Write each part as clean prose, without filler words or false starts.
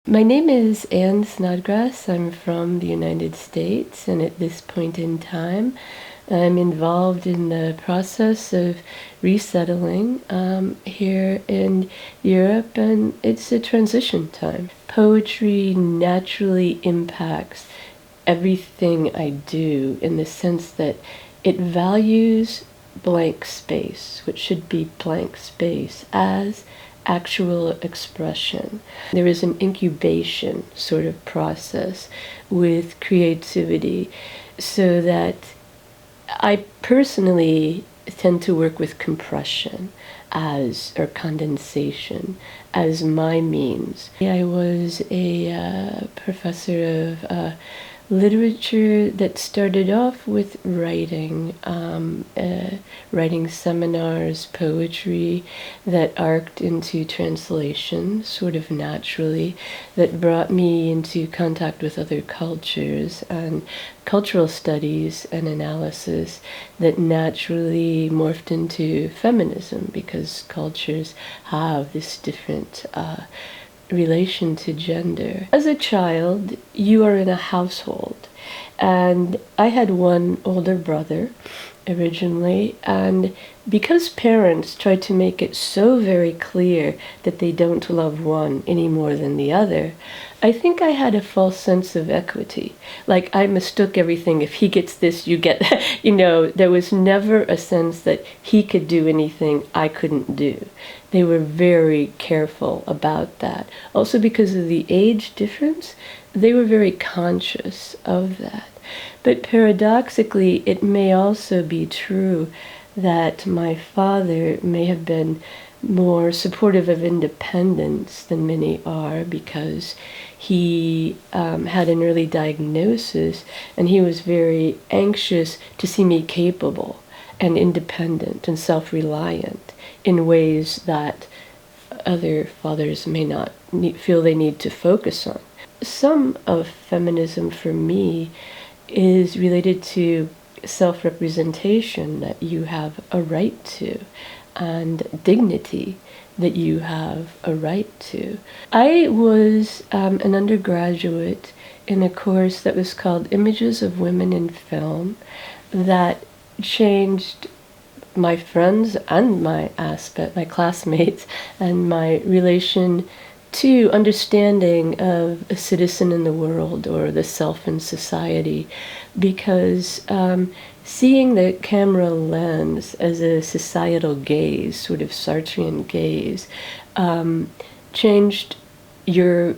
My name is Anne Snodgrass. I'm from the United States, and at this point in time, I'm involved in the process of resettling here in Europe, and it's a transition time. Poetry naturally impacts everything I do in the sense that it values blank space, which should be blank space, as actual expression. There is an incubation sort of process with creativity, so that I personally tend to work with compression or condensation as my means. I was a professor of literature that started off with writing, writing seminars, poetry that arced into translation sort of naturally, that brought me into contact with other cultures and cultural studies and analysis that naturally morphed into feminism, because cultures have this different relation to gender. As a child, you are in a household, and I had one older brother originally, and because parents try to make it so very clear that they don't love one any more than the other, I think I had a false sense of equity. Like, I mistook everything. If he gets this, you get that. There was never a sense that he could do anything I couldn't do. They were very careful about that. Also, because of the age difference, they were very conscious of that. But paradoxically, it may also be true that my father may have been more supportive of independence than many are, because he had an early diagnosis, and he was very anxious to see me capable and independent and self-reliant in ways that other fathers may not feel they need to focus on. Some of feminism for me is related to self-representation that you have a right to, and dignity that you have a right to. I was an undergraduate in a course that was called Images of Women in Film, that changed my friends and my classmates, and my relation to understanding of a citizen in the world, or the self in society, because seeing the camera lens as a societal gaze, sort of Sartrean gaze, changed your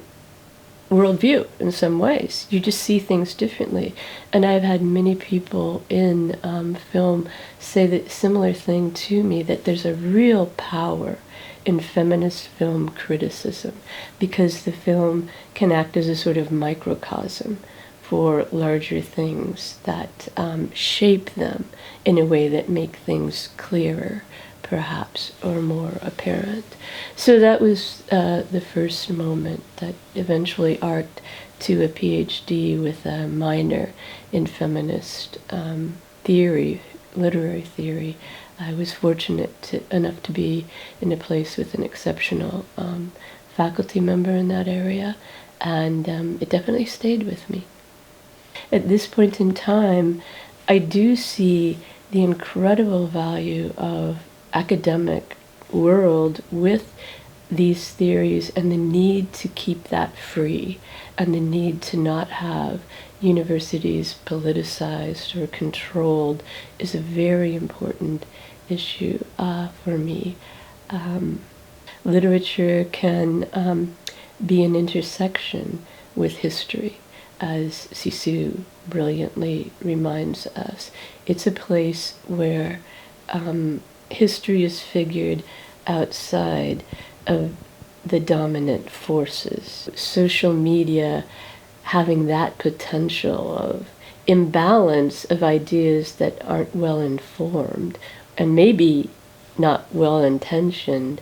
worldview in some ways. You just see things differently. And I've had many people in film say that similar thing to me, that there's a real power in feminist film criticism, because the film can act as a sort of microcosm for larger things that shape them in a way that make things clearer, perhaps, or more apparent. So that was the first moment that eventually arced to a PhD with a minor in feminist theory, literary theory. I was fortunate enough to be in a place with an exceptional faculty member in that area, and it definitely stayed with me. At this point in time, I do see the incredible value of academic world with these theories, and the need to keep that free, and the need to not have universities politicized or controlled is a very important issue for me. Literature can be an intersection with history, as Sisu brilliantly reminds us. It's a place where history is figured outside of the dominant forces. Social media having that potential of imbalance of ideas that aren't well informed, and maybe not well intentioned,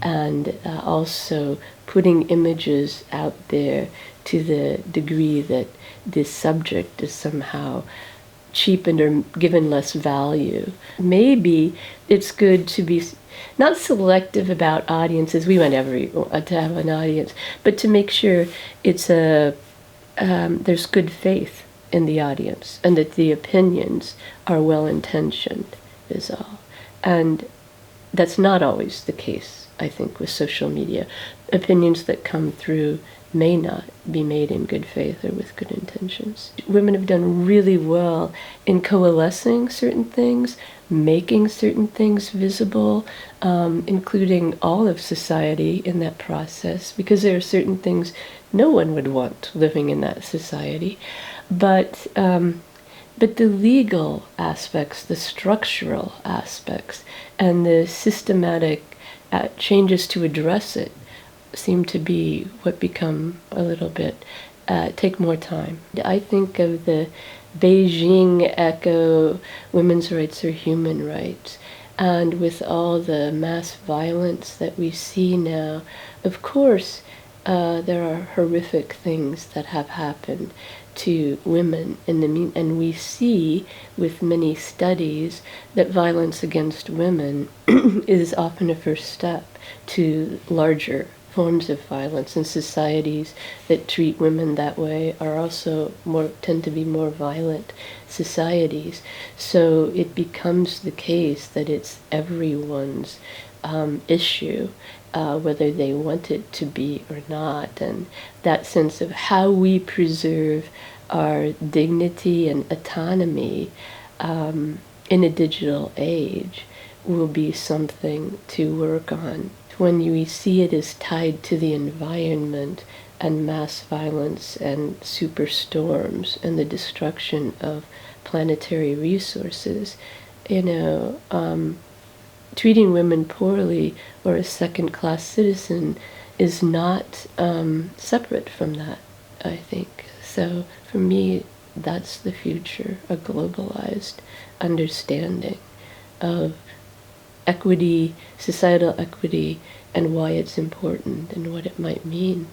and also putting images out there to the degree that this subject is somehow cheapened or given less value. Maybe it's good to be not selective about audiences. We want to have an audience, but to make sure it's there's good faith in the audience and that the opinions are well intentioned is all. And that's not always the case, I think, with social media. Opinions that come through may not be made in good faith or with good intentions. Women have done really well in coalescing certain things, making certain things visible, including all of society in that process, because there are certain things no one would want living in that society. But the legal aspects, the structural aspects, and the systematic changes to address it seem to be what become a little bit, take more time. I think of the Beijing echo, women's rights are human rights, and with all the mass violence that we see now, of course, there are horrific things that have happened to women and we see with many studies that violence against women is often a first step to larger forms of violence, and societies that treat women that way are also tend to be more violent societies. So it becomes the case that it's everyone's issue, whether they want it to be or not. And that sense of how we preserve our dignity and autonomy in a digital age will be something to work on. When we see it as tied to the environment and mass violence and superstorms and the destruction of planetary resources, treating women poorly or a second-class citizen is not separate from that, I think. So for me, that's the future, a globalized understanding of equity, societal equity, and why it's important and what it might mean.